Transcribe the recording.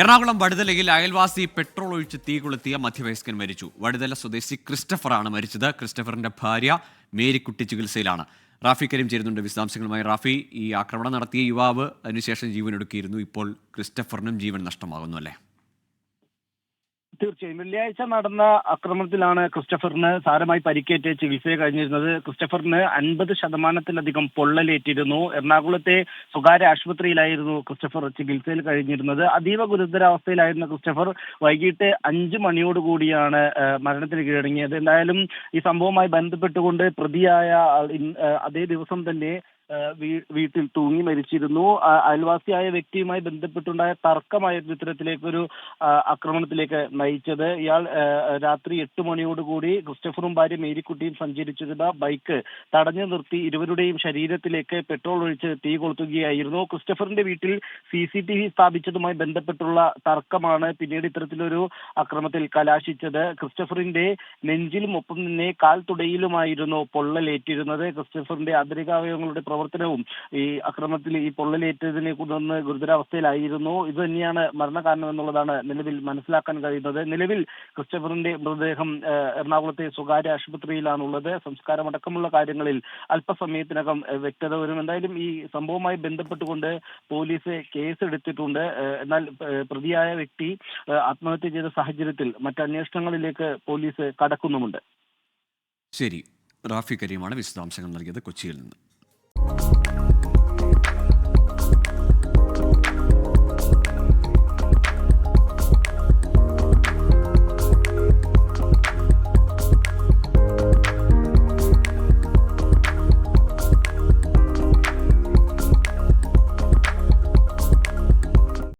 എറണാകുളം വടുതലയിൽ അയൽവാസി പെട്രോൾ ഒഴിച്ച് തീ കൊളുത്തിയ മധ്യവയസ്കൻ മരിച്ചു. വടുതല സ്വദേശി ക്രിസ്റ്റഫറാണ് മരിച്ചത്. ക്രിസ്റ്റഫറിന്റെ ഭാര്യ മേരിക്കുട്ടി ചികിത്സയിലാണ്. റാഫി കരീം ചേരുന്നുണ്ട് വിശദാംശങ്ങളുമായി. റാഫി, ഈ ആക്രമണം നടത്തിയ യുവാവ് അതിനുശേഷം ജീവനൊടുക്കിയിരുന്നു. ഇപ്പോൾ ക്രിസ്റ്റഫറിനും ജീവൻ നഷ്ടമാകുന്നു അല്ലേ? തീർച്ചയായും വെള്ളിയാഴ്ച നടന്ന ആക്രമണത്തിലാണ് ക്രിസ്റ്റഫറിന് സാരമായി പരിക്കേറ്റ് ചികിത്സയിൽ കഴിഞ്ഞിരുന്നത്. ക്രിസ്റ്റഫറിന് 50% പൊള്ളലേറ്റിരുന്നു. എറണാകുളത്തെ സ്വകാര്യ ആശുപത്രിയിലായിരുന്നു ക്രിസ്റ്റഫർ ചികിത്സയിൽ കഴിഞ്ഞിരുന്നത്. അതീവ ഗുരുതരാവസ്ഥയിലായിരുന്ന ക്രിസ്റ്റഫർ വൈകിട്ട് 5 മണിയോടുകൂടിയാണ് മരണത്തിന് കീഴടങ്ങിയത്. എന്തായാലും ഈ സംഭവവുമായി ബന്ധപ്പെട്ടുകൊണ്ട് പ്രതിയായ അതേ ദിവസം തന്നെ വീട്ടിൽ തൂങ്ങി മരിച്ചിരുന്നു. അയൽവാസിയായ വ്യക്തിയുമായി ബന്ധപ്പെട്ടുണ്ടായ തർക്കമായിരുന്നു ഇത്തരത്തിലേക്കൊരു ആക്രമണത്തിലേക്ക് നയിച്ചത്. ഇയാൾ രാത്രി 8 മണിയോടുകൂടി ക്രിസ്റ്റഫറും ഭാര്യ മേരിക്കുട്ടിയും സഞ്ചരിച്ചിരുന്ന ബൈക്ക് തടഞ്ഞു നിർത്തി ഇരുവരുടെയും ശരീരത്തിലേക്ക് പെട്രോൾ ഒഴിച്ച് തീ കൊളുത്തുകയായിരുന്നു. ക്രിസ്റ്റഫറിന്റെ വീട്ടിൽ CCTV സ്ഥാപിച്ചതുമായി ബന്ധപ്പെട്ടുള്ള തർക്കമാണ് പിന്നീട് ഇത്തരത്തിലൊരു ആക്രമണത്തിൽ കലാശിച്ചത്. ക്രിസ്റ്റഫറിന്റെ നെഞ്ചിലും ഒപ്പം തന്നെ കാൽ തുടയിലുമായിരുന്നു പൊള്ളലേറ്റിരുന്നത്. ക്രിസ്റ്റഫറിന്റെ ആന്തരികാവയവങ്ങളുടെ പ്രവർത്തനവും ഈ ആക്രമണത്തിൽ ഈ പൊള്ളലേറ്റതിനെ തുടർന്ന് ഗുരുതരാവസ്ഥയിലായിരുന്നു. ഇത് തന്നെയാണ് മരണകാരണം എന്നുള്ളതാണ് നിലവിൽ മനസ്സിലാക്കാൻ കഴിയുന്നത്. നിലവിൽ ക്രിസ്റ്റഫറിന്റെ മൃതദേഹം എറണാകുളത്തെ സ്വകാര്യ ആശുപത്രിയിലാണുള്ളത്. സംസ്കാരം അടക്കമുള്ള കാര്യങ്ങളിൽ അല്പസമയത്തിനകം വ്യക്തത വരും. എന്തായാലും ഈ സംഭവവുമായി ബന്ധപ്പെട്ടുകൊണ്ട് പോലീസ് കേസ് എടുത്തിട്ടുണ്ട്. എന്നാൽ പ്രതിയായ വ്യക്തി ആത്മഹത്യ ചെയ്ത സാഹചര്യത്തിൽ മറ്റ് അന്വേഷണങ്ങളിലേക്ക് പോലീസ് കടക്കുന്നുമുണ്ട്. ശരി, റാഫി കരീമാണ് വിശദാംശങ്ങൾ നൽകിയത് കൊച്ചിയിൽ നിന്ന്.